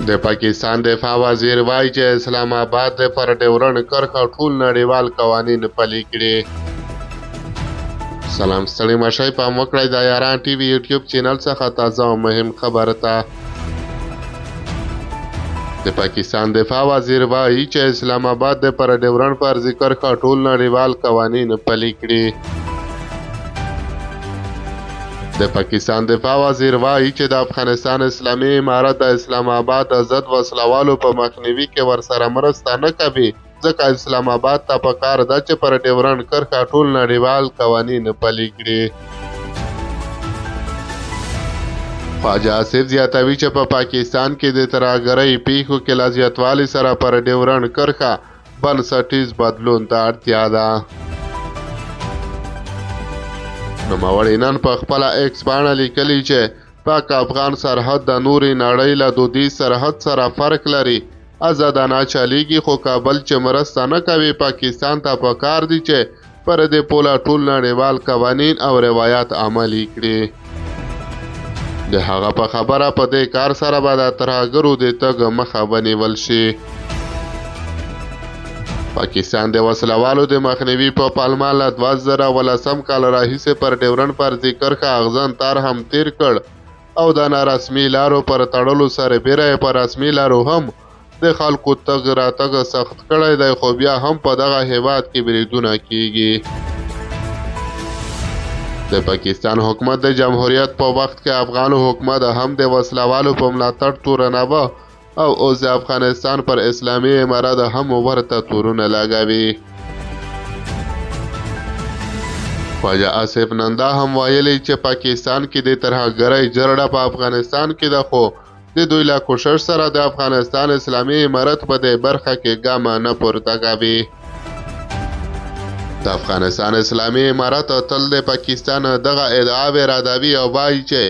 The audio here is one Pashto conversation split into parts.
د پاکستان دفاع وزیر وایي چې اسلام آباد د پر ډیورنډ کرښه ټول نړیوال قوانین پلي کړي. سلام ستړي مشئ پام وکړئ د یاران ټي وي یوټیوب چینل څخه تازه او مهم خبر ته. د پاکستان دفاع وزیر وایي چې اسلام آباد د پر ډیورنډ فرضي کرښه ټول نړیوال قوانین پلي کړي. د پاکستان دفاع وزیر وایي چې د افغانستان اسلامي امارت د اسلام آباد د ضد وسلوالو په مخنیوي کې ورسره مرسته نه کوي، ځکه اسلام آباد ته پکار ده چې پر ډیورنډ کرښه ټول نړیوال قوانین پلي کړي. خواجه آصف زیاتوي چې په پاکستان کې د ترهګرۍ پیښو کې له زیاتوالي سره پر ډیورنډ کرښه بنسټیز بدلون ته اړتیا ده. نوموړي نن په خپله ایکس پاڼه لیکلي چې پاک افغان سرحد د نورې نړۍ له دودیز سرحد سره فرق لري. ازادانه چلیږي خو کابل چې مرسته نه کوي. پاکستان ته پکار دي چې پر دې پوله ټول نړیوال قوانین او روایات عملي کړي. د هغه په خبره په دې کار سره به د ترهګرو د تګ مخه ونیول شي. پاکستان د وسلوالو د مخنیوي په پلمه له 2018 کال راهیسې پر ډیورنډ فرضي کرښه اغزن تار هم تیر کړ او د نارسمي لارو پر تړلو سربیره یې په رسمي لارو هم د خلکو تګ راتګ سخت کړی دی، خو بیا هم په دغه هیواد کې بریدونه کیږي. د پاکستان حکومت د جمهوریت په وخت کې افغان حکومت هم د وسلوالو په ملاتړ تورنوه او اوس د افغانستان پر اسلامي امارت هم ورته تورونه لګوي. خواجه آصف نن دا هم ویلي چې پاکستان کې د ترهګرۍ جرړه په افغانستان کې ده، خو د دوی له کوشش سره د افغانستان اسلامي امارت په دې برخه کې ګام نه پورته کوي. د افغانستان اسلامي امارت تل د پاکستان دغه ادعاوې ردوي او وایي چې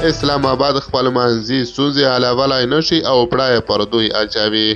اسلام آباد خپل منځي ستونزې حلولی نشي او پړه یې پر دوی اچوي.